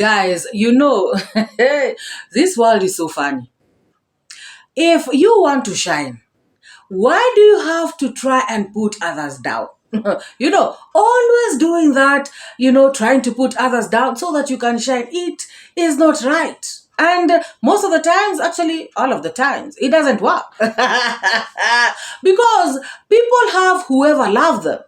Guys, this world is so funny. If you want to shine, why do you have to try and put others down? Always doing that, trying to put others down so that you can shine. It is not right. And most of the times, actually, all of the times, it doesn't work. Because people have whoever loves them,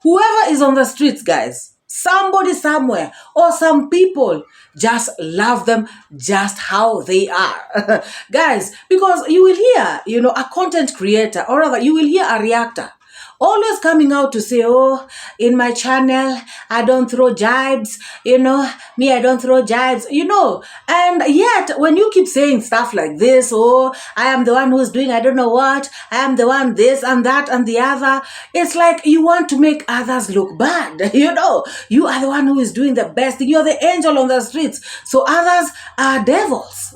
whoever is on the streets, guys. Somebody somewhere or some people just love them just how they are. Guys, because you will hear, a content creator, or rather you will hear a reactor always coming out to say, oh, in my channel, I don't throw jibes, me, I don't throw jibes, and yet when you keep saying stuff like this, oh, I am the one who's doing I don't know what, I am the one this and that and the other, it's like you want to make others look bad, you are the one who is doing the best thing, you're the angel on the streets, so others are devils,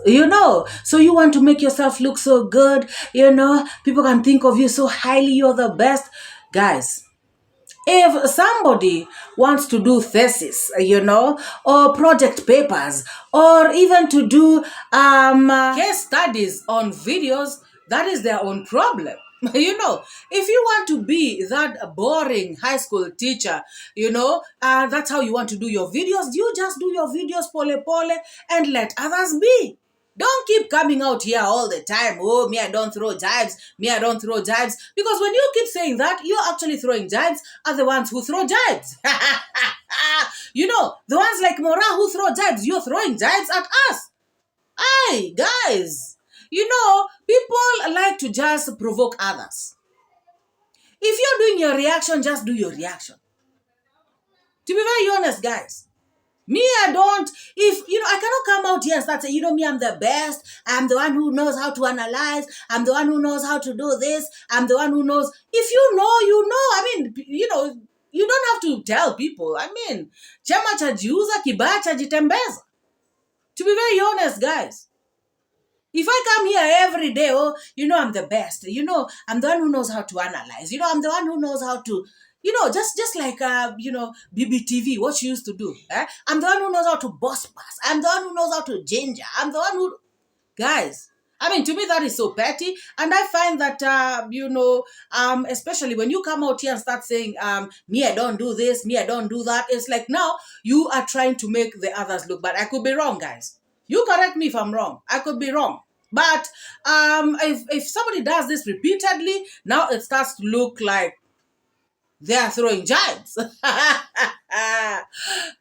so you want to make yourself look so good, people can think of you so highly, you're the best. Guys, if somebody wants to do thesis, or project papers, or even to do case studies on videos, that is their own problem. If you want to be that boring high school teacher, that's how you want to do your videos, you just do your videos pole and let others be. Don't keep coming out here all the time. Oh, me, I don't throw jibes. Me, I don't throw jibes. Because when you keep saying that, you're actually throwing jibes at the ones who throw jibes. The ones like MORAA who throw jibes, you're throwing jibes at us. Aye, guys. People like to just provoke others. If you're doing your reaction, just do your reaction. To be very honest, guys. Me, I don't, I cannot come out here and start saying, me, I'm the best. I'm the one who knows how to analyze. I'm the one who knows how to do this. I'm the one who knows. If you know, you know. I mean, you don't have to tell people. I mean, chama chajiuza, kibaya chajitembeza. To be very honest, guys. If I come here every day, I'm the best. I'm the one who knows how to analyze. I'm the one who knows how to... just like, BBTV, what she used to do. I'm the one who knows how to boss pass. I'm the one who knows how to ginger. I'm the one who... Guys, I mean, to me, that is so petty. And I find that, especially when you come out here and start saying, me, I don't do this, me, I don't do that. It's like now you are trying to make the others look bad. I could be wrong, guys. You correct me if I'm wrong. I could be wrong. But if somebody does this repeatedly, now it starts to look like they are throwing jibes.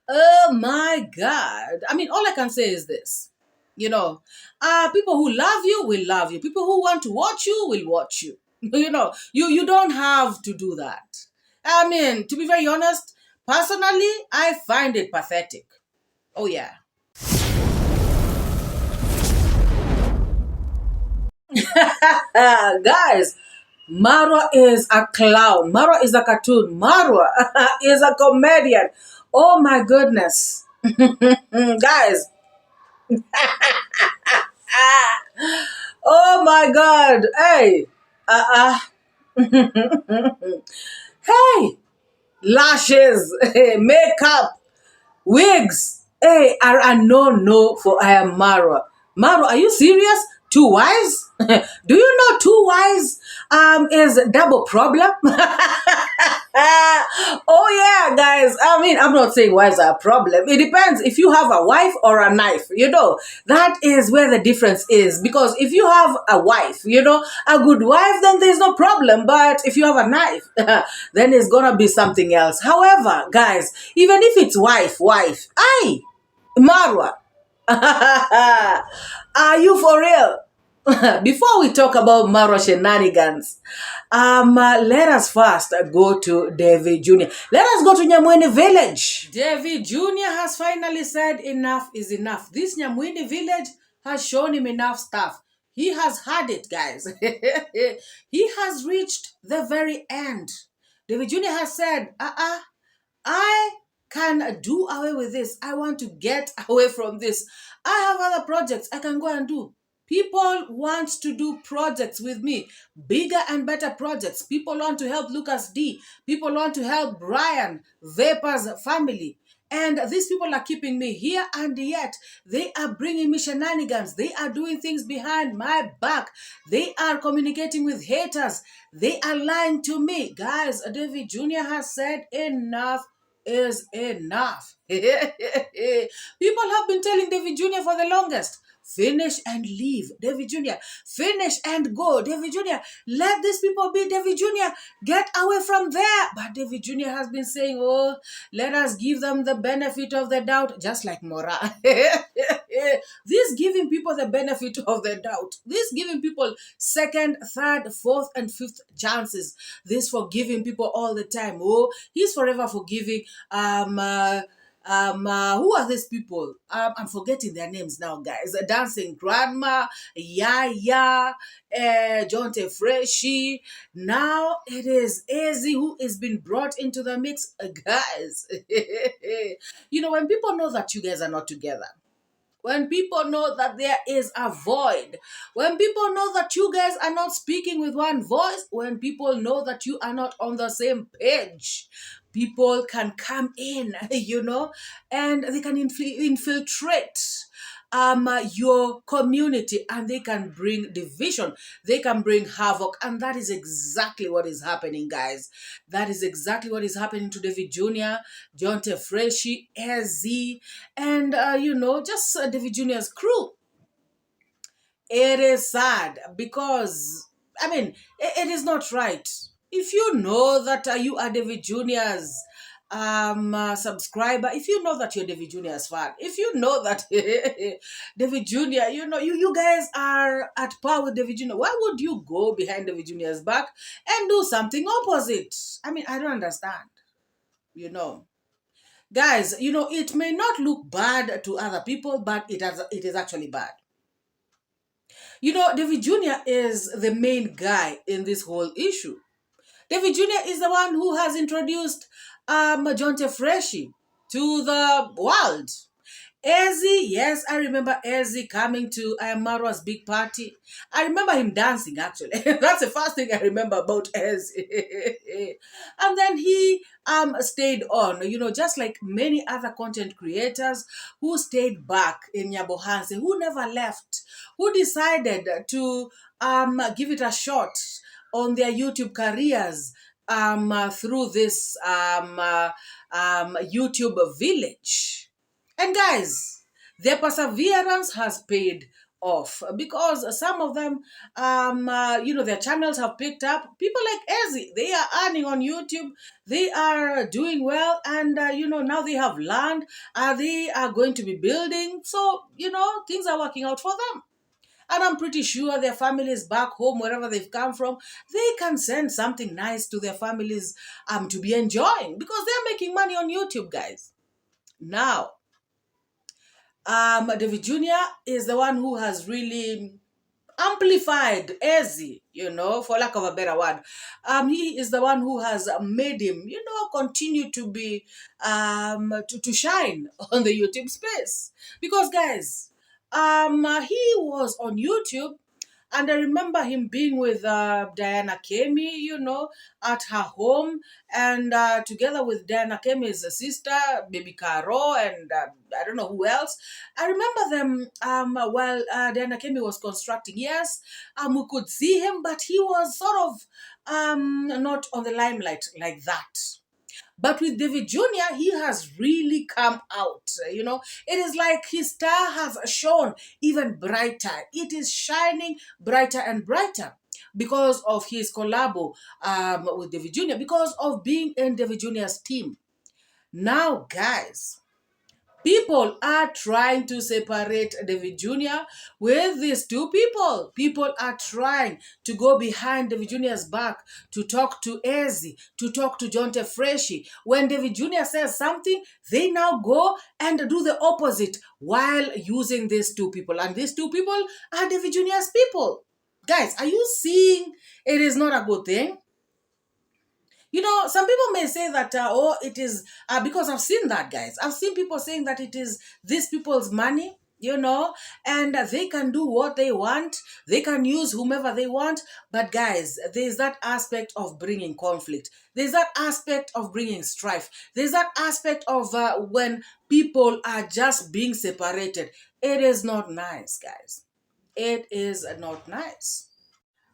Oh my God. I mean, all I can say is this. People who love you will love you. People who want to watch you will watch you. You don't have to do that. I mean, to be very honest, personally, I find it pathetic. Oh yeah. Guys, Marwa is a clown. Marwa is a cartoon. Marwa is a comedian. Oh my goodness. Guys. Oh my God. Hey. Hey. Lashes. Makeup. Wigs. Hey, are a no for I am Marwa. Maro, are you serious? 2 wives? Do you know 2 wives is double problem? Oh yeah, guys. I mean, I'm not saying wives are a problem. It depends if you have a wife or a knife. That is where the difference is. Because if you have a wife, a good wife, then there's no problem. But if you have a knife, then it's gonna be something else. However, guys, even if it's wife, aye, Marwa, are you for real? Before we talk about Maro shenanigans, let us first go to David Jr. Let us go to Nyamwini village. David Jr. has finally said enough is enough. This Nyamwini village has shown him enough stuff. He has had it, guys. He has reached the very end. David Jr. has said, I can do away with this. I want to get away from this. I have other projects I can go and do. People want to do projects with me, bigger and better projects. People want to help Lucas D. People want to help Brian Vapor's family. And these people are keeping me here, and yet they are bringing me shenanigans. They are doing things behind my back. They are communicating with haters. They are lying to me. Guys, David Jr. has said enough is enough. People have been telling David Jr. for the longest. Finish and leave, David Jr. Finish and go, David Jr. Let these people be, David Jr. Get away from there. But David Jr. has been saying, oh, let us give them the benefit of the doubt, just like MORAA. This giving people the benefit of the doubt. This giving people second, third, fourth, and fifth chances. This forgiving people all the time. Oh, he's forever forgiving. Who are these people? I'm forgetting their names now, guys. Dancing Grandma, Yaya, Jonte Freshie. Now it is 𝐂𝐍𝐉𝐎𝐘 who is being brought into the mix, guys. When people know that you guys are not together, when people know that there is a void, when people know that you guys are not speaking with one voice, when people know that you are not on the same page, people can come in, and they can infiltrate your community, and they can bring division, they can bring havoc. And that is exactly what is happening, guys. That is exactly what is happening to David Jr., Jonte Freshie, 𝐂𝐍, and just David Jr.'s crew. It is sad because, it is not right. If you know that you are David Jr.'s subscriber, if you know that you're David Jr.'s fan, if you know that David Jr., you guys are at par with David Jr., why would you go behind David Jr.'s back and do something opposite? I don't understand. Guys, it may not look bad to other people, but it is actually bad. David Jr. is the main guy in this whole issue. David Jr. is the one who has introduced Jonte Freshie to the world. 𝐂𝐍, yes, I remember 𝐂𝐍 coming to Marwa's big party. I remember him dancing, actually. That's the first thing I remember about 𝐂𝐍. And then he stayed on, just like many other content creators who stayed back in Nyabohanse, who never left, who decided to give it a shot on their YouTube careers through this YouTube village. And guys, their perseverance has paid off, because some of them, their channels have picked up. People like 𝐂𝐍, they are earning on YouTube. They are doing well, and now they have land. They are going to be building. So things are working out for them. And I'm pretty sure their families back home, wherever they've come from, they can send something nice to their families to be enjoying, because they're making money on YouTube, guys. Now, David Jr. is the one who has really amplified 𝐂𝐍, for lack of a better word. He is the one who has made him, continue to be, to shine on the YouTube space. Because, guys, he was on YouTube, and I remember him being with Diana 𝐾𝐒, at her home, and together with Diana 𝐾𝐒's sister, baby Caro, and I don't know who else. I remember them while Diana 𝐾𝐒 was constructing. Yes, we could see him, but he was sort of not on the limelight like that. But with David Jr., he has really come out. It is like his star has shone even brighter. It is shining brighter and brighter because of his collabo with David Jr., because of being in David Jr.'s team. Now, guys, people are trying to separate David Jr. with these two people. People are trying to go behind David Jr.'s back to talk to 𝐂𝐍, to talk to Jonte Freshie. When David Jr. says something, they now go and do the opposite while using these two people. And these two people are David Jr.'s people. Guys, are you seeing it is not a good thing? Some people may say that, it is, because I've seen that, guys. I've seen people saying that it is these people's money. and they can do what they want. They can use whomever they want. But guys, there's that aspect of bringing conflict. There's that aspect of bringing strife. There's that aspect of when people are just being separated. It is not nice, guys. It is not nice.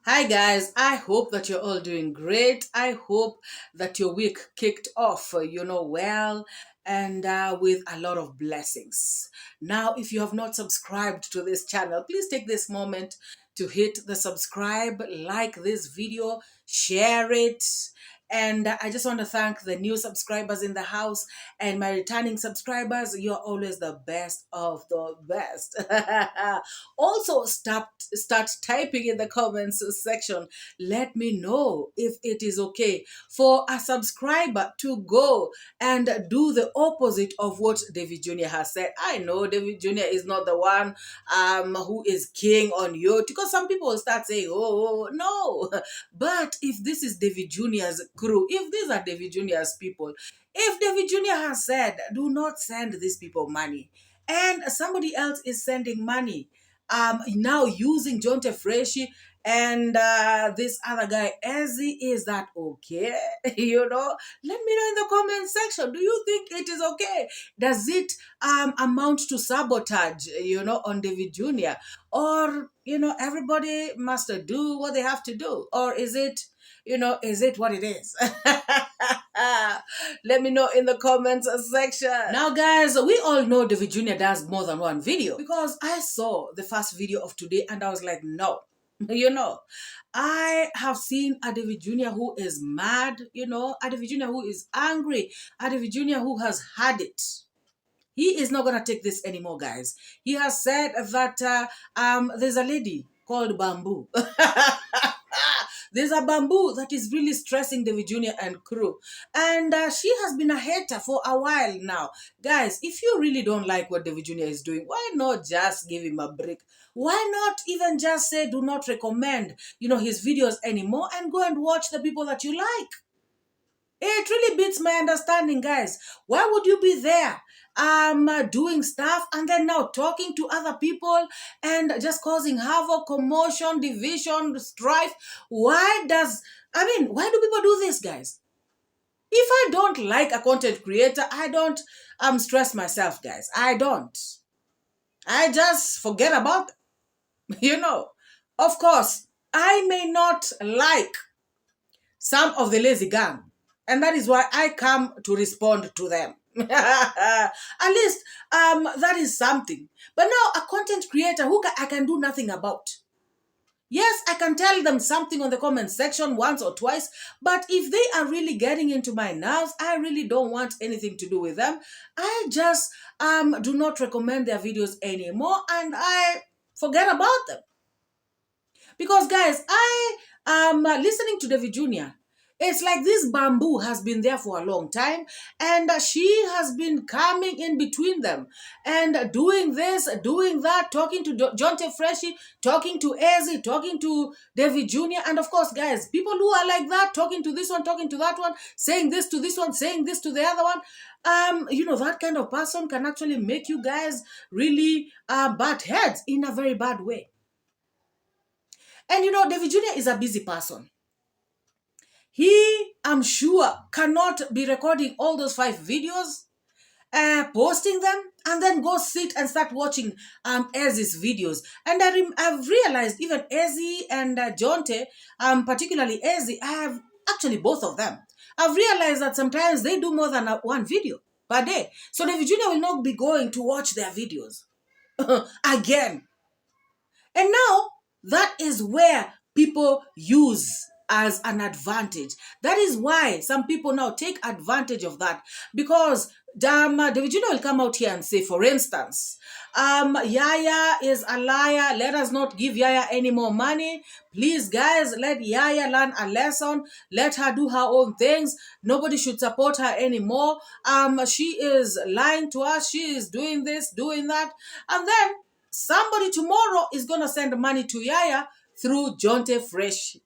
Hi guys, I hope that you're all doing great. I hope that your week kicked off, well, and with a lot of blessings. Now, if you have not subscribed to this channel, please take this moment to hit the subscribe, like this video, share it. And I just want to thank the new subscribers in the house and my returning subscribers. You're always the best of the best. Also, start typing in the comments section. Let me know if it is okay for a subscriber to go and do the opposite of what David Jr. has said. I know David Jr. is not the one who is king on you, because some people will start saying, oh, no. But if this is David Jr.'s crew, if these are David Jr.'s people, if David Jr. has said, do not send these people money, and somebody else is sending money, now using John Tefreshi and this other guy, Ezi, is that okay? Let me know in the comment section. Do you think it is okay? Does it amount to sabotage, on David Jr.? Or, everybody must do what they have to do? Or is it, is it what it is? Let me know in the comments section. Now, guys, we all know David Jr. does more than one video, because I saw the first video of today and I was like, no. I have seen a David Jr. who is mad, a David Jr. who is angry, a David Jr. who has had it. He is not going to take this anymore, guys. He has said that there's a lady called Bamboo. There's a Bamboo that is really stressing David Jr. and crew. And she has been a hater for a while now. Guys, if you really don't like what David Jr. is doing, why not just give him a break? Why not even just say, do not recommend, his videos anymore, and go and watch the people that you like? It really beats my understanding, guys. Why would you be there doing stuff and then now talking to other people and just causing havoc, commotion, division, strife? Why do people do this, guys? If I don't like a content creator, I don't stress myself, guys. I don't. I just forget about them. Of course, I may not like some of the lazy gang, and that is why I come to respond to them. At least that is something. But now a content creator who I can do nothing about. Yes, I can tell them something on the comment section once or twice, but if they are really getting into my nerves, I really don't want anything to do with them. I just do not recommend their videos anymore, and I forget about them. Because, guys, I am listening to David Jr. It's like this Bamboo has been there for a long time, and she has been coming in between them and doing this, doing that, talking to John Tefreshi, talking to Ezi, talking to David Jr. And of course, guys, people who are like that, talking to this one, talking to that one, saying this to this one, saying this to the other one, that kind of person can actually make you guys really butt heads in a very bad way. And David Jr. is a busy person. He, I'm sure, cannot be recording all those 5 videos, posting them, and then go sit and start watching Ezi's videos. And I've realized even Ezi and Jonte, particularly Ezi, I have actually both of them. I've realized that sometimes they do more than one video per day. So David Jr. will not be going to watch their videos again. And now, that is where people use as an advantage. That is why some people now take advantage of that, because David Jr. will come out here and say, for instance, Yaya is a liar. Let us not give Yaya any more money. Please, guys, let Yaya learn a lesson. Let her do her own things. Nobody should support her anymore. She is lying to us. She is doing this, doing that. And then somebody tomorrow is going to send money to Yaya through John Tefreshi.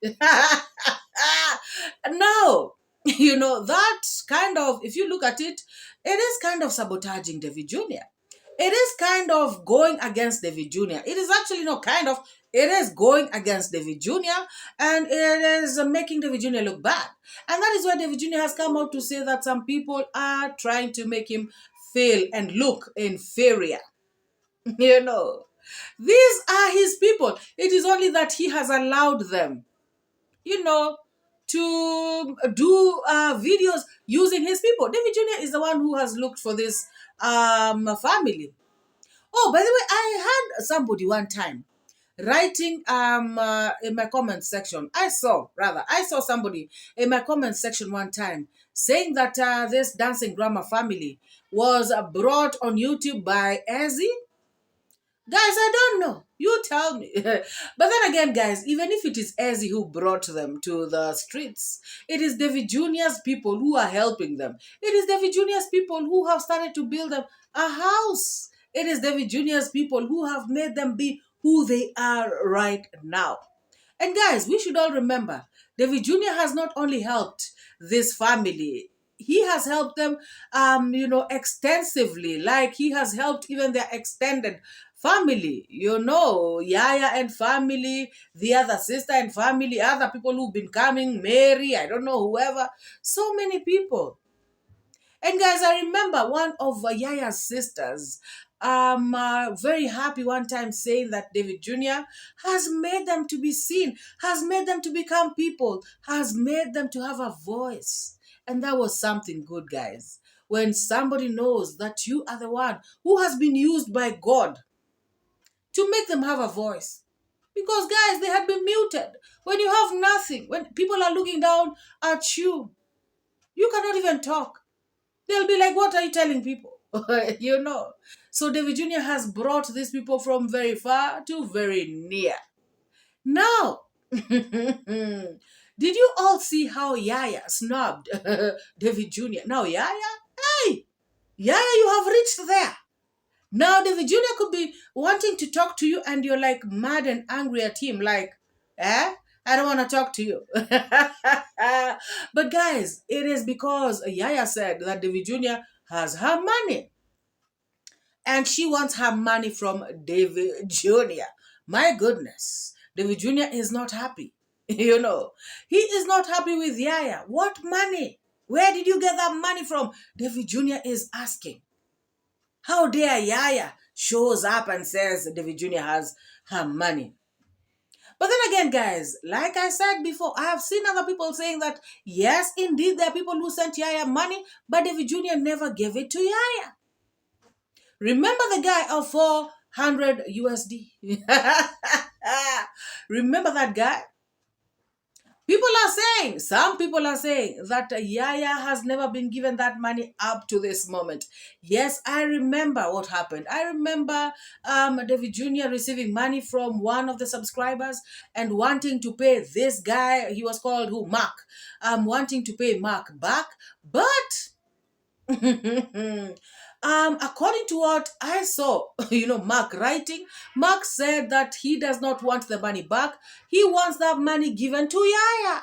Now, that kind of, if you look at it, it is kind of sabotaging David Jr. It is kind of going against David Jr. It is actually not kind of, it is going against David Jr. and it is making David Jr. look bad. And that is why David Jr. has come out to say that some people are trying to make him feel and look inferior. You know, these are his people. It is only that he has allowed them, you know, to do videos using his people. David Jr. is the one who has looked for this family. Oh, by the way, I had somebody one time writing in my comment section. I saw somebody in my comment section one time saying that this dancing grandma family was brought on YouTube by Ezzy. Guys, I don't know. You tell me. But then again, guys, even if it is Ezzy who brought them to the streets, it is David Jr.'s people who are helping them. It is David Jr.'s people who have started to build them a house. It is David Jr.'s people who have made them be who they are right now. And guys, we should all remember, David Jr. has not only helped this family, he has helped them, extensively. Like he has helped even their extended family, Yaya and family, the other sister and family, other people who've been coming, Mary, I don't know, whoever, so many people. And guys, I remember one of Yaya's sisters very happy one time saying that David Jr. has made them to be seen, has made them to become people, has made them to have a voice. And that was something good, guys. When somebody knows that you are the one who has been used by God to make them have a voice. Because, guys, they had been muted. When you have nothing, when people are looking down at you, you cannot even talk. They'll be like, what are you telling people? So David Jr. has brought these people from very far to very near. Now, did you all see how Yaya snubbed David Jr.? Now, Yaya, hey, Yaya, you have reached there. Now, David Jr. could be wanting to talk to you and you're like mad and angry at him, like, I don't want to talk to you. But guys, it is because Yaya said that David Jr. has her money. And she wants her money from David Jr. My goodness, David Jr. is not happy. He is not happy with Yaya. What money? Where did you get that money from? David Jr. is asking. How dare Yaya shows up and says David Jr. has her money? But then again, guys, like I said before, I have seen other people saying that, yes, indeed, there are people who sent Yaya money, but David Jr. never gave it to Yaya. Remember the guy of 400 USD? Remember that guy? Some people are saying that Yaya has never been given that money up to this moment. Yes, I remember what happened. I remember David Jr. receiving money from one of the subscribers and wanting to pay this guy, he was called who? Mark. Wanting to pay Mark back, but according to what I saw, Mark writing, Mark said that he does not want the money back. He wants that money given to Yaya.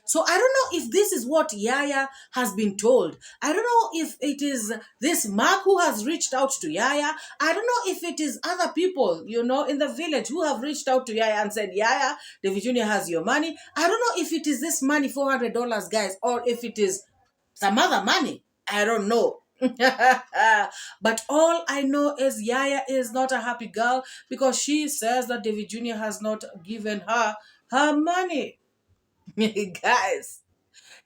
So I don't know if this is what Yaya has been told. I don't know if it is this Mark who has reached out to Yaya. I don't know if it is other people, in the village who have reached out to Yaya and said, Yaya, David Jr. has your money. I don't know if it is this money, $400, guys, or if it is some other money. I don't know. But all I know is Yaya is not a happy girl because she says that David Jr. has not given her money. Guys,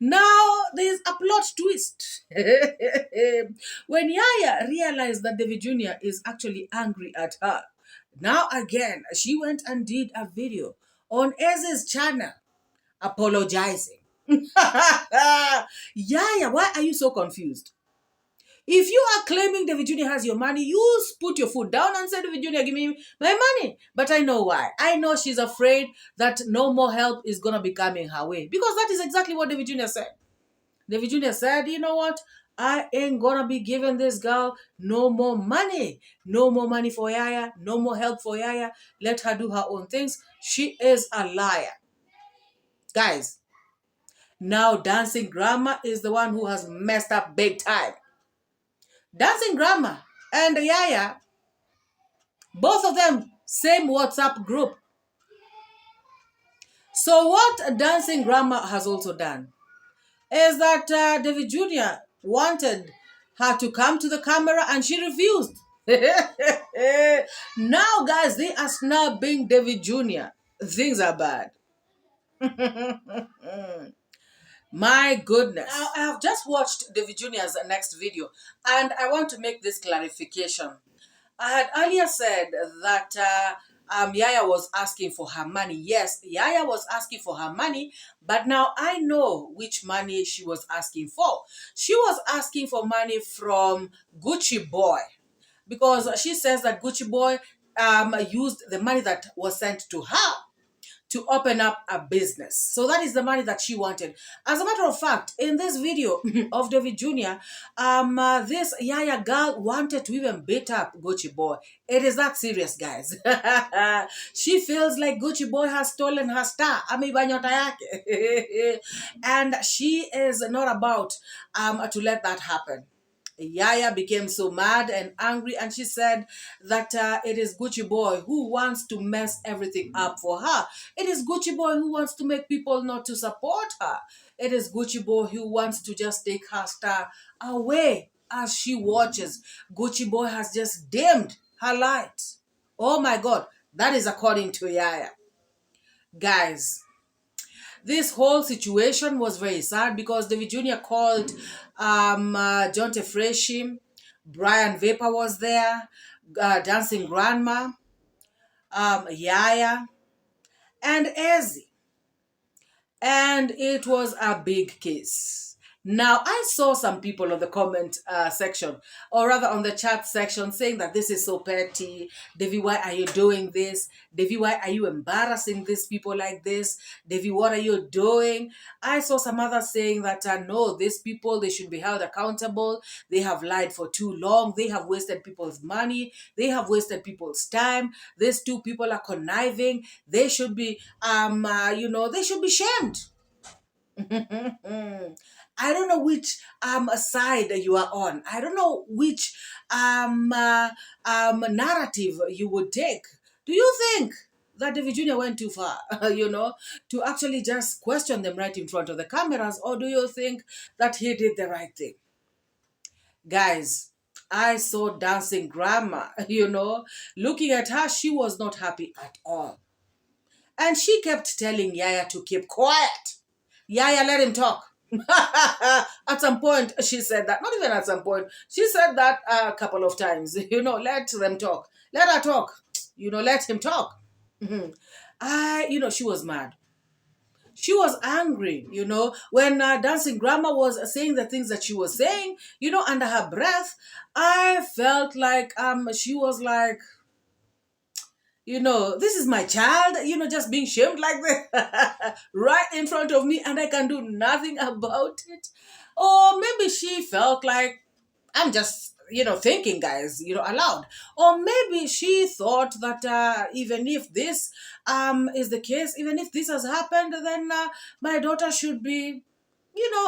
now there's a plot twist. When Yaya realized that David Jr. is actually angry at her, now again, she went and did a video on Ez's channel apologizing. Yaya, why are you so confused? If you are claiming David Jr. has your money, you put your foot down and say, David Jr., give me my money. But I know why. I know she's afraid that no more help is going to be coming her way. Because that is exactly what David Jr. said. David Jr. said, you know what? I ain't going to be giving this girl no more money. No more money for Yaya. No more help for Yaya. Let her do her own things. She is a liar. Guys, now Dancing Grandma is the one who has messed up big time. Dancing Grandma and Yaya, both of them, same WhatsApp group. So what Dancing Grandma has also done is that David Jr. wanted her to come to the camera and she refused. Now, guys, they are snubbing David Jr. Things are bad. My goodness. Now, I have just watched David Jr.'s next video and I want to make this clarification. I had earlier said that Yaya was asking for her money. Yes, Yaya was asking for her money, but now I know which money she was asking for. She was asking for money from Gucci Boy because she says that Gucci Boy used the money that was sent to her to open up a business. So that is the money that she wanted. As a matter of fact, in this video of David Jr., this Yaya girl wanted to even beat up Gucci Boy. It is that serious, guys. She feels like Gucci Boy has stolen her star. Ameiba nyota yake. And she is not about to let that happen. Yaya became so mad and angry, and she said that it is Gucci Boy who wants to mess everything up for her. It is Gucci Boy who wants to make people not to support her. It is Gucci Boy who wants to just take her star away as she watches. Gucci Boy has just dimmed her light. Oh my God, that is according to Yaya. Guys, this whole situation was very sad because David Jr. called John Tefreshi, Brian Vapor was there, Dancing Grandma, Yaya, and Ezzy. And it was a big case. Now, I saw some people on the comment section, or rather on the chat section, saying that this is so petty. Devi, why are you doing this? Devi, why are you embarrassing these people like this? Devi, what are you doing? I saw some others saying that no, these people, they should be held accountable. They have lied for too long. They have wasted people's money. They have wasted people's time. These two people are conniving. They should be, they should be shamed. I don't know which side you are on. I don't know which narrative you would take. Do you think that David Jr. went too far, to actually just question them right in front of the cameras, or do you think that he did the right thing? Guys, I saw Dancing Grandma, looking at her, she was not happy at all. And she kept telling Yaya to keep quiet. Yaya, let him talk. At some point, she said that. Not even at some point. She said that a couple of times. Let them talk. Let her talk. Let him talk. She was mad. She was angry, when Dancing Grandma was saying the things that she was saying, under her breath. I felt like she was like, this is my child, just being shamed like this right in front of me, and I can do nothing about it. Or maybe she felt like, I'm just, thinking, guys, aloud. Or maybe she thought that even if this is the case, even if this has happened, then my daughter should be,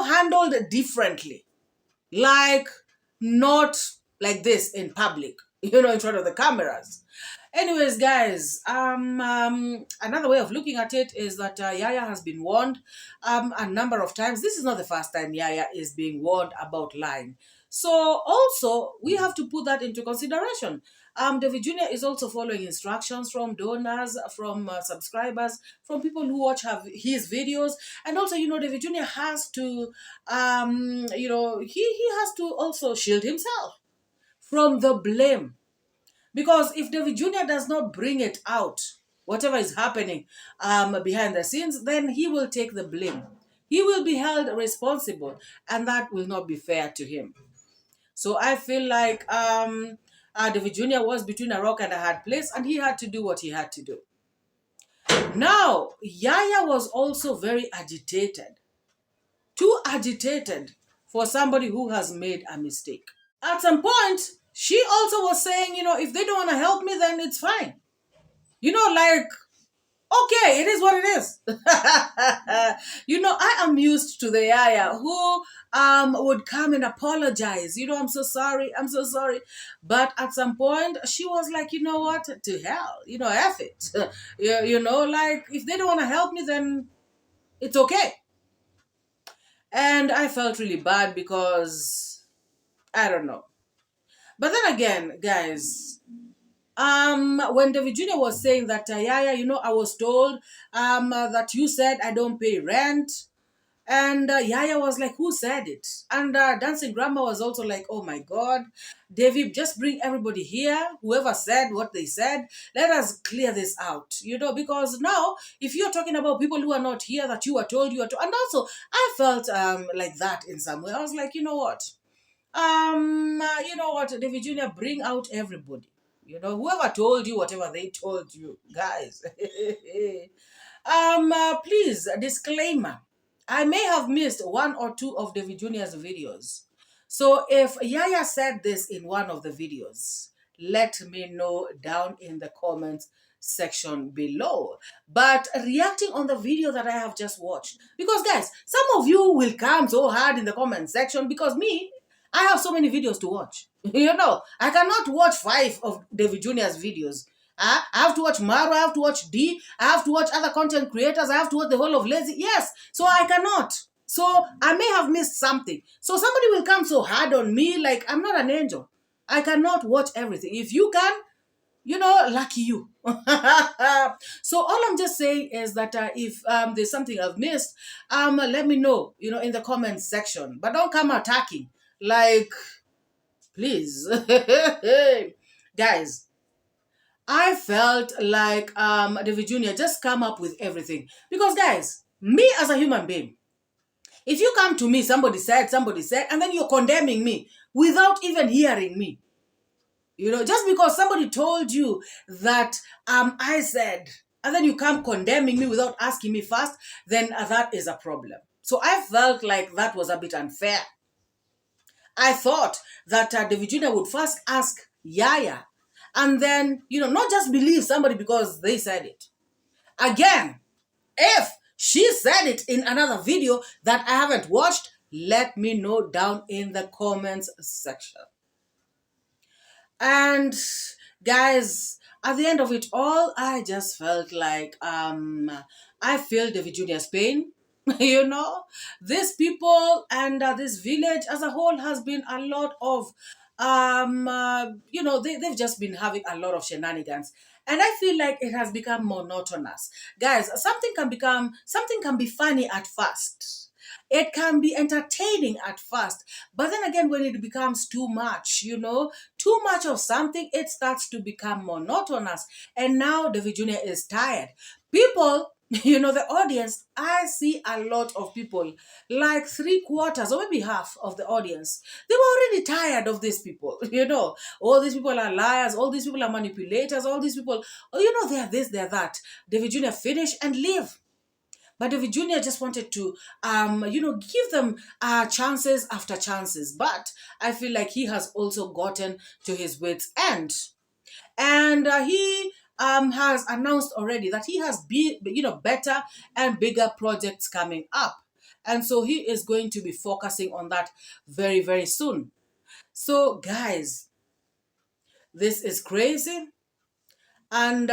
handled differently. Like, not like this in public, in front of the cameras. Anyways, guys, another way of looking at it is that Yaya has been warned a number of times. This is not the first time Yaya is being warned about lying. So also, we have to put that into consideration. David Jr. is also following instructions from donors, from subscribers, from people who watch his videos. And also, David Jr. has to, he has to also shield himself from the blame. Because if David Jr. does not bring it out, whatever is happening behind the scenes, then he will take the blame. He will be held responsible, and that will not be fair to him. So I feel like David Jr. was between a rock and a hard place, and he had to do what he had to do. Now, Yaya was also very agitated. Too agitated for somebody who has made a mistake. At some point, she also was saying, if they don't want to help me, then it's fine. Like, Okay, it is what it is. I am used to the Yaya who would come and apologize. I'm so sorry, I'm so sorry. But at some point, she was like, you know what, to hell, F it. Like if they don't want to help me, then it's okay. And I felt really bad because I don't know. But then again, guys, when David Jr. was saying that, Yaya, I was told that you said I don't pay rent. And Yaya was like, who said it? And Dancing Grandma was also like, oh my God, David, just bring everybody here. Whoever said what they said, let us clear this out, because now if you're talking about people who are not here that you are told, and also I felt like that in some way. I was like, David Jr., bring out everybody. Whoever told you whatever they told you, guys. Please, disclaimer. I may have missed one or two of David Jr.'s videos. So if Yaya said this in one of the videos, let me know down in the comments section below. But reacting on the video that I have just watched, because guys, some of you will come so hard in the comment section because me, I have so many videos to watch. I cannot watch 5 of David Jr.'s videos. I have to watch Maro, I have to watch D, I have to watch other content creators, I have to watch the whole of Lazy. Yes, so I cannot. So I may have missed something. So somebody will come so hard on me like I'm not an angel. I cannot watch everything. If you can, lucky you. So all I'm just saying is that if there's something I've missed, let me know, in the comments section. But don't come attacking. Like, please. Guys, I felt like David Jr. just come up with everything. Because guys, me as a human being, if you come to me, somebody said, and then you're condemning me without even hearing me. Just because somebody told you that I said, and then you come condemning me without asking me first, then that is a problem. So I felt like that was a bit unfair. I thought that David Jr. would first ask Yaya, and then, not just believe somebody because they said it. Again, if she said it in another video that I haven't watched, let me know down in the comments section. And guys, at the end of it all, I just felt like I feel David Jr.'s pain. These people and this village as a whole has been a lot of they've just been having a lot of shenanigans, and I feel like it has become monotonous. Guys, something can be funny at first, it can be entertaining at first, but then again, when it becomes too much, too much of something, it starts to become monotonous. And now David Jr. is tired. People, the audience, I see a lot of people, like 3/4 or maybe half of the audience, they were already tired of these people. All these people are liars, all these people are manipulators, all these people, they are this, they are that. David Jr. finish and leave. But David Jr. just wanted to, give them chances after chances. But I feel like he has also gotten to his wits' end. And he has announced already that he has, better and bigger projects coming up. And so he is going to be focusing on that very, very soon. So, guys, this is crazy. And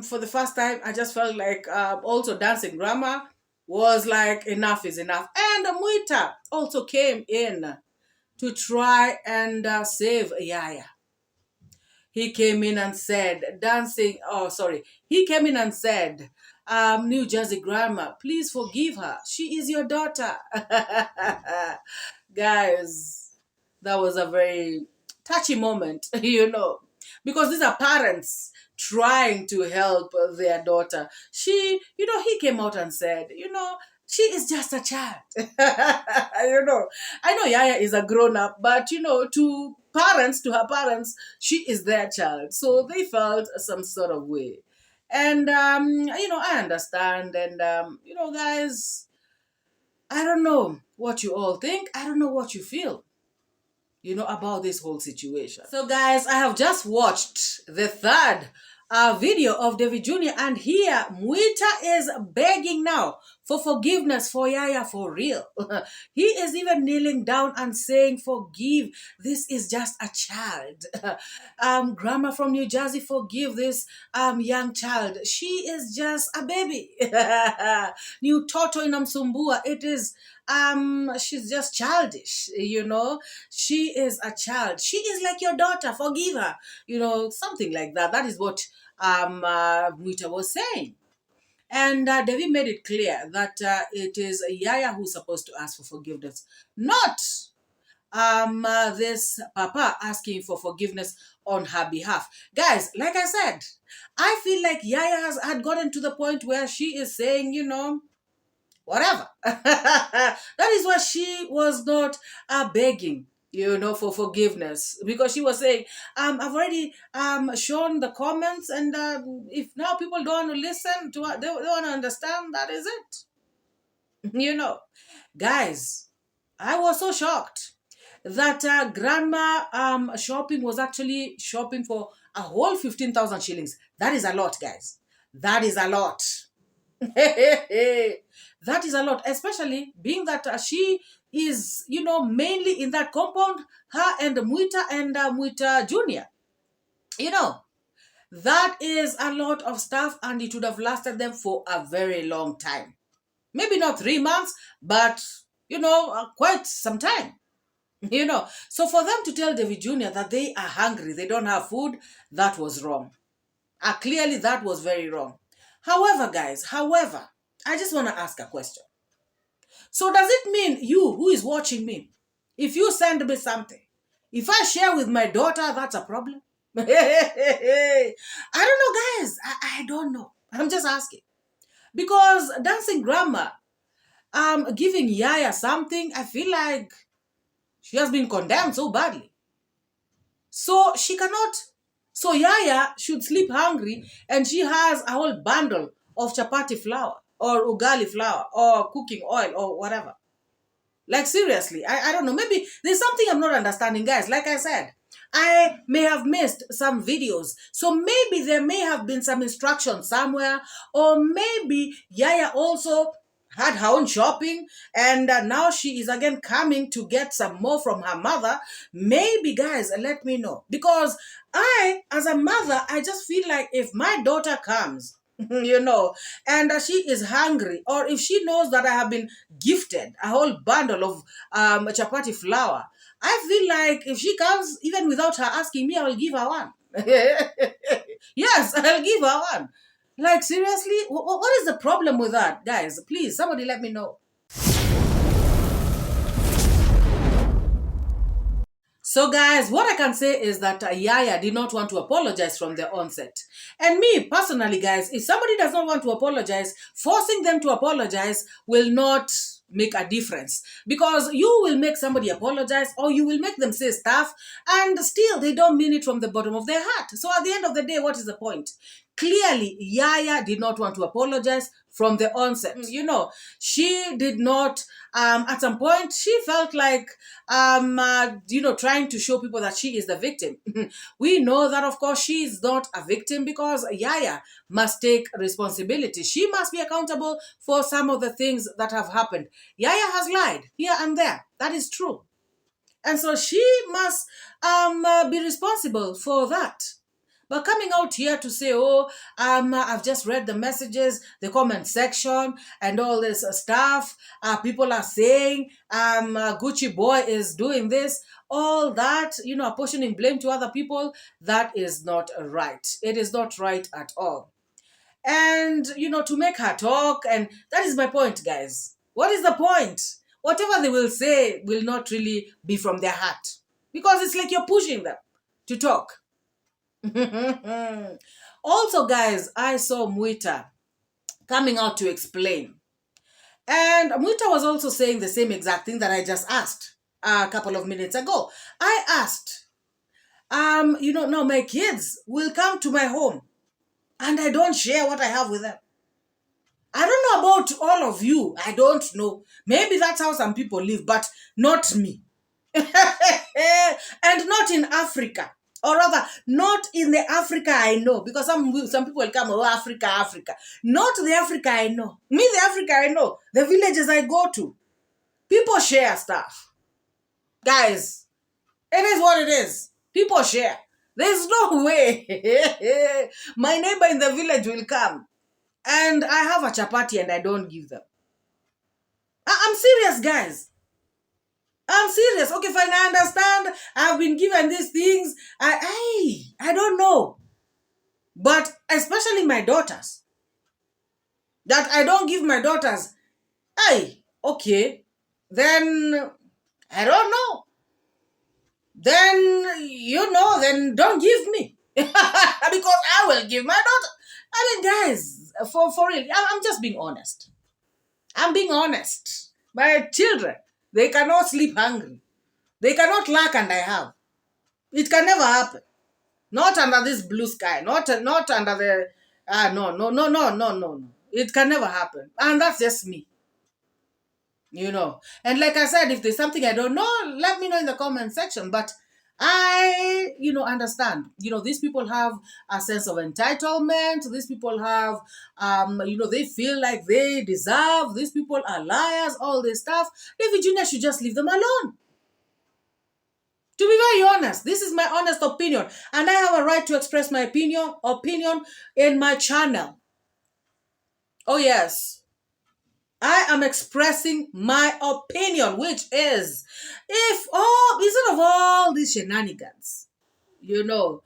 for the first time, I just felt like also Dancing Grandma was like, enough is enough. And Muita also came in to try and save Yaya. He came in and said, he came in and said, New Jersey Grandma, please forgive her. She is your daughter. Guys, that was a very touchy moment, because these are parents trying to help their daughter. He came out and said, she is just a child. I know Yaya is a grown up, but to her parents, she is their child. So they felt some sort of way. And, I understand. And, guys, I don't know what you all think. I don't know what you feel. about this whole situation. So guys, I have just watched the third video of David Jr. and here Mwita is begging now for forgiveness for Yaya for real. He is even kneeling down and saying, forgive, this is just a child. Grandma from New Jersey, forgive this young child. She is just a baby. New Toto inamsumbua. It is she's just childish, she is a child, she is like your daughter, forgive her, something like that. That is what Mwita was saying. And Devi made it clear that it is Yaya who's supposed to ask for forgiveness, not this papa asking for forgiveness on her behalf. Guys, like I said, I feel like Yaya had gotten to the point where she is saying, whatever. That is why she was not begging, for forgiveness, because she was saying, I've already shown the comments, and if now people don't want to listen to they don't want to understand, that is it. Guys, I was so shocked that grandma shopping was actually shopping for a whole 15,000 shillings. That is a lot, guys. That is a lot. That is a lot, especially being that she is, mainly in that compound, her and Mwita Jr. That is a lot of stuff, and it would have lasted them for a very long time. Maybe not 3 months, but, quite some time. So for them to tell David Jr. that they are hungry, they don't have food, that was wrong. Clearly, that was very wrong. However, guys, I just want to ask a question. So does it mean you who is watching me, if you send me something, if I share with my daughter, that's a problem? I don't know, guys. I don't know. I'm just asking. Because dancing grandma, giving Yaya something, I feel like she has been condemned so badly. So she cannot. So Yaya should sleep hungry and she has a whole bundle of chapati flour or ugali flour or cooking oil or whatever. Like seriously, I don't know. Maybe there's something I'm not understanding, guys. Like I said, I may have missed some videos. So maybe there may have been some instructions somewhere, or maybe Yaya also had her own shopping and now she is again coming to get some more from her mother. Maybe, guys, let me know, because I, as a mother, I just feel like if my daughter comes and she is hungry, or if she knows that I have been gifted a whole bundle of chapati flour, I feel like if she comes even without her asking me, I will give her one. Yes, I'll give her one. Like, seriously? What is the problem with that? Guys, please, somebody let me know. So guys, what I can say is that Yaya did not want to apologize from the onset. And me, personally, guys, if somebody does not want to apologize, forcing them to apologize will not make a difference, because you will make somebody apologize or you will make them say stuff and still they don't mean it from the bottom of their heart. So at the end of the day, what is the point? Clearly, Yaya did not want to apologize from the onset. She did not, at some point, she felt like, trying to show people that she is the victim. We know that, of course, she is not a victim, because Yaya must take responsibility. She must be accountable for some of the things that have happened. Yaya has lied here and there. That is true. And so she must be responsible for that. But coming out here to say, I've just read the messages, the comment section, and all this stuff. People are saying Gucci boy is doing this, all that, apportioning blame to other people. That is not right. It is not right at all. And, to make her talk, and that is my point, guys. What is the point? Whatever they will say will not really be from their heart, because it's like you're pushing them to talk. Also, guys, I saw Mwita coming out to explain. And Mwita was also saying the same exact thing that I just asked a couple of minutes ago. I asked, now my kids will come to my home and I don't share what I have with them. I don't know about all of you. I don't know. Maybe that's how some people live, but not me. in Africa, or rather, not in the Africa I know, because some people will come, oh, Africa, Africa. Not the Africa I know. Me, the Africa I know, the villages I go to, people share stuff. Guys, it is what it is. People share. There's no way my neighbor in the village will come and I have a chapati and I don't give them. I'm serious, guys. I'm serious. Okay, fine, I understand. I've been given these things. I don't know. But especially my daughters. That I don't give my daughters. Okay. Then, I don't know. Then, then don't give me. Because I will give my daughter. I mean, guys, for real, I'm just being honest. I'm being honest. My children, they cannot sleep hungry. They cannot lack and I have. It can never happen. Not under this blue sky. Not under the... No. It can never happen. And that's just me. And like I said, if there's something I don't know, let me know in the comment section. But I, understand. These people have a sense of entitlement. These people have, they feel like they deserve. These people are liars, all this stuff. David Jr. should just leave them alone. To be very honest, this is my honest opinion. And I have a right to express my opinion in my channel. Oh, yes. I am expressing my opinion, which is, instead of all these shenanigans, instead of,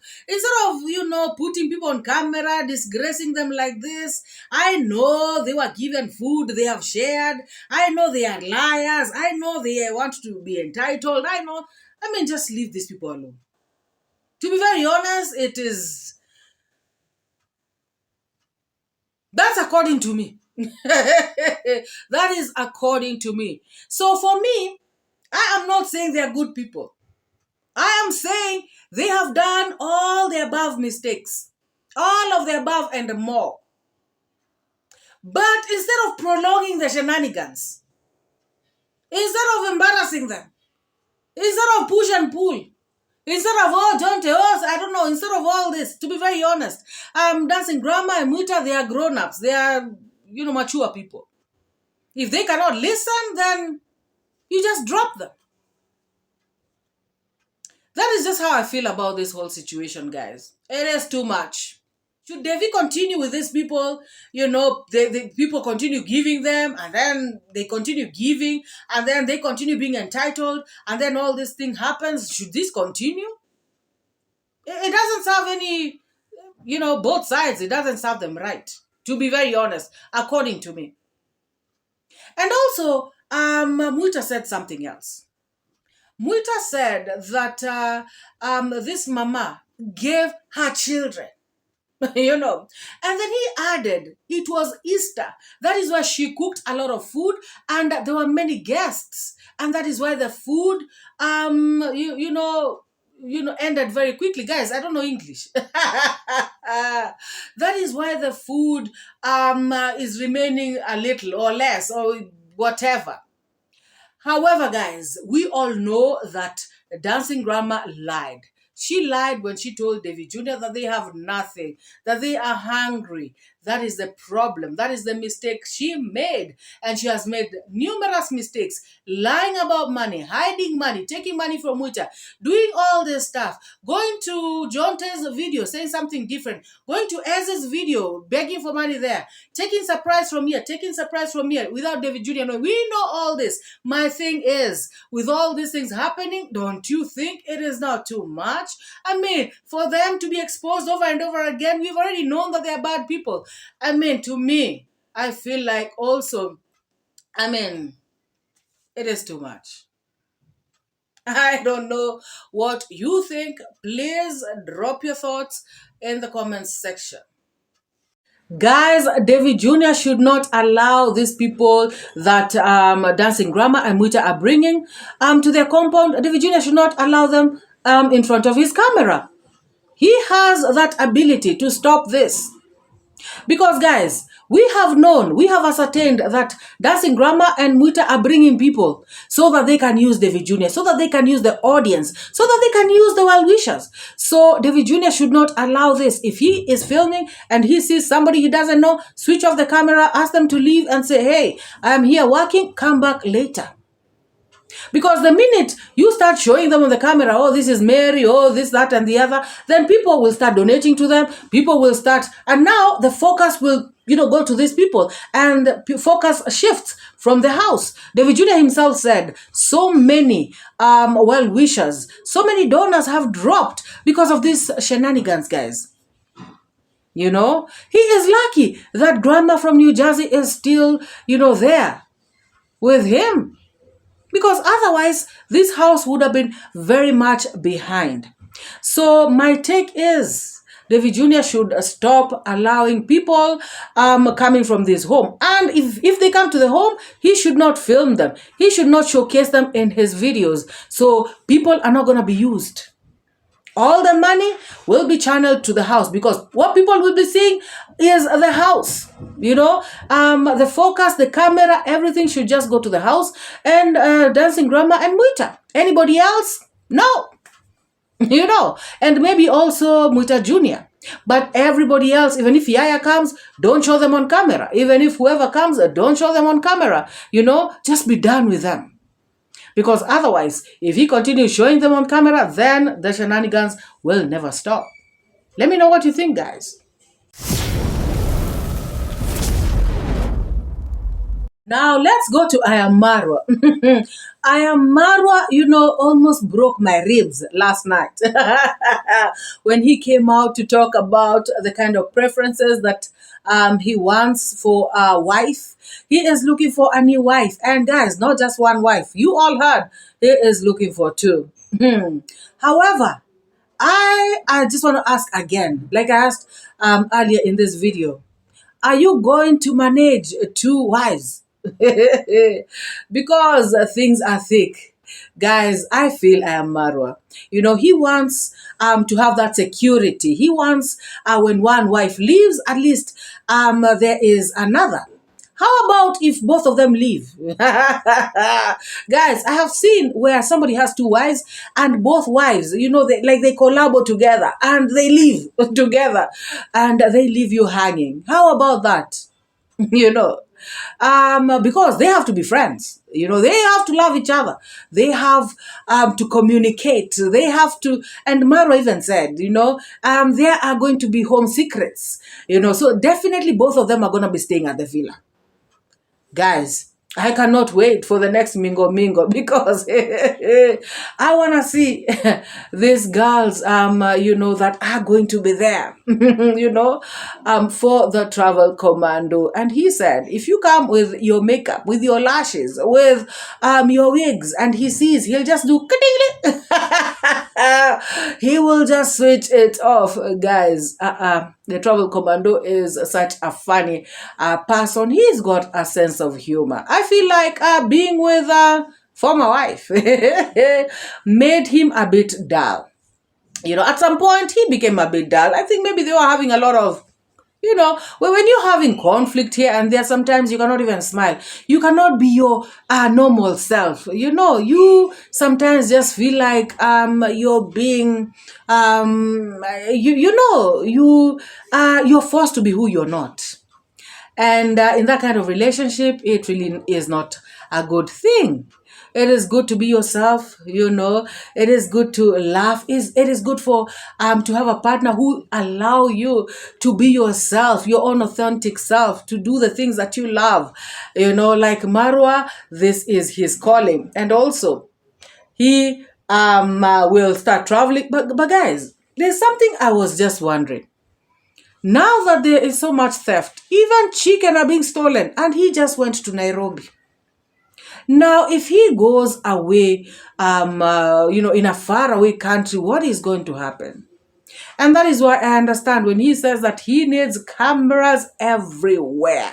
putting people on camera, disgracing them like this, I know they were given food, they have shared, I know they are liars, I know they want to be entitled, just leave these people alone. To be very honest, that's according to me. That is according to me. So for me, I am not saying they are good people. I am saying they have done all the above mistakes. All of the above and more. But instead of prolonging the shenanigans, instead of embarrassing them, instead of push and pull, instead of, I don't know, instead of all this, to be very honest, Dancing Grandma and Muta, they are grown-ups. They are, mature people. If they cannot listen, then you just drop them. That is just how I feel about this whole situation, guys. It is too much. Should Devi continue with these people? The people continue giving them, and then they continue giving, and then they continue being entitled, and then all this thing happens. Should this continue? It doesn't serve any, both sides. It doesn't serve them right, to be very honest, according to me. And also, Muita said something else. Muita said that this mama gave her children, and then he added it was Easter. That is why she cooked a lot of food, and there were many guests, and that is why the food, ended very quickly. Guys, I don't know English. That is why the food is remaining a little or less or whatever. However, guys, we all know that Dancing Grandma lied. She lied when she told David Jr. that they have nothing, that they are hungry. That is the problem. That is the mistake she made. And she has made numerous mistakes. Lying about money, hiding money, taking money from Muita, doing all this stuff, going to Jonte's video, saying something different, going to Ez's video, begging for money there, taking surprise from here, without David Jr. knowing. We know all this. My thing is, with all these things happening, don't you think it is not too much? For them to be exposed over and over again, we've already known that they are bad people. To me, I feel like also, it is too much. I don't know what you think. Please drop your thoughts in the comments section. Guys, David Jr. should not allow these people that Dancing Grandma and Muita are bringing to their compound. David Jr. should not allow them in front of his camera. He has that ability to stop this. Because guys, we have ascertained that Dancing Grandma and Muita are bringing people so that they can use David Jr., so that they can use the audience, so that they can use the well-wishers. So David Jr. should not allow this. If he is filming and he sees somebody he doesn't know, switch off the camera, ask them to leave and say, hey, I'm here working, come back later. Because the minute you start showing them on the camera, oh, this is Mary, oh, this, that, and the other, then people will start donating to them. People will start, and now the focus will, go to these people, and focus shifts from the house. David Jr. himself said, so many well-wishers, so many donors have dropped because of these shenanigans, guys. He is lucky that grandma from New Jersey is still, there with him. Because otherwise, this house would have been very much behind. So my take is, David Jr. should stop allowing people coming from this home. And if they come to the home, he should not film them. He should not showcase them in his videos. So people are not going to be used. All the money will be channeled to the house, because what people will be seeing is the house. The focus, the camera, everything should just go to the house and Dancing Grandma and Muita. Anybody else? No. And maybe also Muita Jr. But everybody else, even if Yaya comes, don't show them on camera. Even if whoever comes, don't show them on camera. Just be done with them. Because otherwise, if he continues showing them on camera, then the shenanigans will never stop. Let me know what you think, guys. Now, let's go to Marwa. Marwa, almost broke my ribs last night when he came out to talk about the kind of preferences that he wants for a wife. He is looking for a new wife. And guys, not just one wife. You all heard, he is looking for two. However, I just want to ask again, like I asked earlier in this video, are you going to manage two wives? Because things are thick. Guys, I feel Marwa. He wants to have that security. He wants when one wife leaves, at least there is another. How about if both of them leave? Guys, I have seen where somebody has two wives and both wives, they collabo together and they live together and they leave you hanging. How about that? Because they have to be friends. They have to love each other. They have to communicate. They have to, and Maro even said, there are going to be home secrets. So definitely both of them are going to be staying at the villa. Guys, I cannot wait for the next Mingo because I want to see these girls, that are going to be there, for the travel commando. And he said, if you come with your makeup, with your lashes, with your wigs, and he sees, he'll just do he will just switch it off, guys. The travel commando is such a funny person. He's got a sense of humor. I feel like being with a former wife made him a bit dull. At some point he became a bit dull. I think maybe they were having a lot of, when you're having conflict here and there, sometimes you cannot even smile. You cannot be your normal self. You sometimes just feel like you're being, you're forced to be who you're not. And in that kind of relationship, it really is not a good thing. It is good to be yourself, It is good to laugh. It is good for to have a partner who allow you to be yourself, your own authentic self, to do the things that you love. Like Marwa, this is his calling. And also, he will start traveling. But guys, there's something I was just wondering. Now that there is so much theft, even chicken are being stolen, and he just went to Nairobi. Now, if he goes away, in a faraway country, what is going to happen? And that is why I understand when he says that he needs cameras everywhere.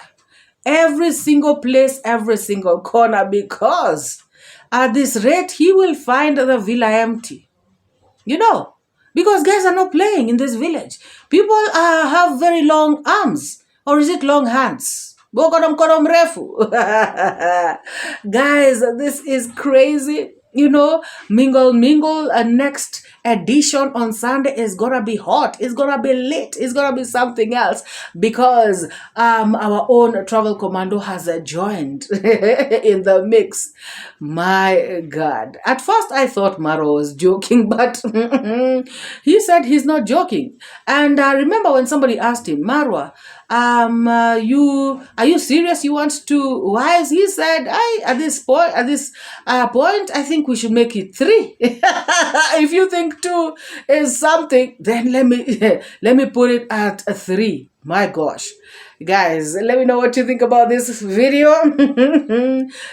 Every single place, every single corner, because at this rate, he will find the villa empty. Because guys are not playing in this village. People have very long arms. Or is it long hands? Refu. Guys, this is crazy. You know, mingle, mingle. Next edition on Sunday is gonna be hot. It's gonna be lit. It's gonna be something else because our own travel commando has joined in the mix. My God! At first, I thought Maro was joking, but he said he's not joking. And I remember when somebody asked him, Marwa, are you serious? You want to wives? He said, at this point, I think we should make it 3. If you think 2 is something, then let me put it at 3. My gosh. Guys, let me know what you think about this video.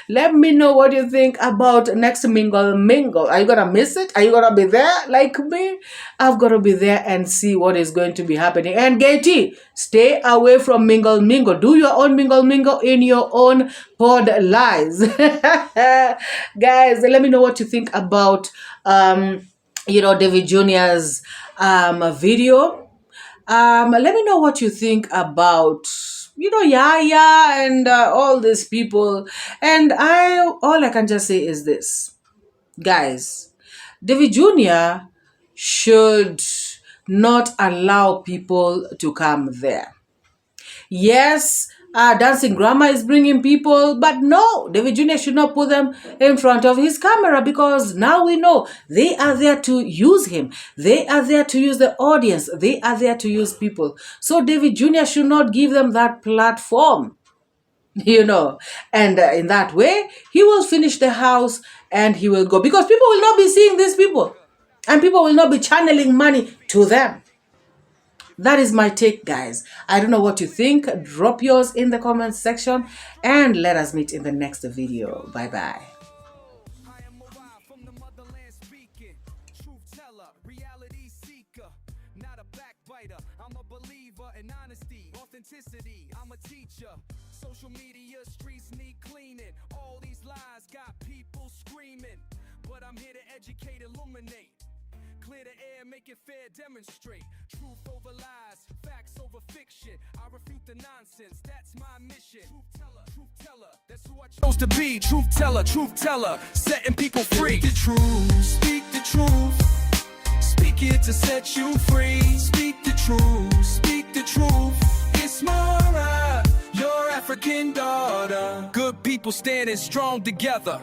Let me know what you think about next mingle. Are you gonna miss it? Are you gonna be there like me? I've got to be there and see what is going to be happening. And Gaty, stay away from mingle. Do your own mingle in your own pod lives. Guys, let me know what you think about David Jr.'s video. Let me know what you think about, Yaya and all these people. And all I can just say is this. Guys, David Jr. should not allow people to come there. Yes, Dancing Grandma is bringing people, but no, David Jr. should not put them in front of his camera because now we know they are there to use him. They are there to use the audience. They are there to use people. So David Jr. should not give them that platform, and in that way, he will finish the house and he will go because people will not be seeing these people and people will not be channeling money to them. That is my take, guys. I don't know what you think. Drop yours in the comments section and let us meet in the next video. Bye-bye. I am MORAA from the motherland speaking. Truth teller, reality seeker. Not a backbiter. I'm a believer in honesty, authenticity. I'm a teacher. Social media streets need cleaning. All these lies got people screaming. But I'm here to educate, illuminate. Clear the air, make it fair, demonstrate. Truth over lies, facts over fiction. I refute the nonsense, that's my mission. Truth teller, that's who I chose to be. Truth teller, setting people free. Speak the truth, speak the truth. Speak it to set you free. Speak the truth, speak the truth. It's MORAA, your African daughter. Good people standing strong together.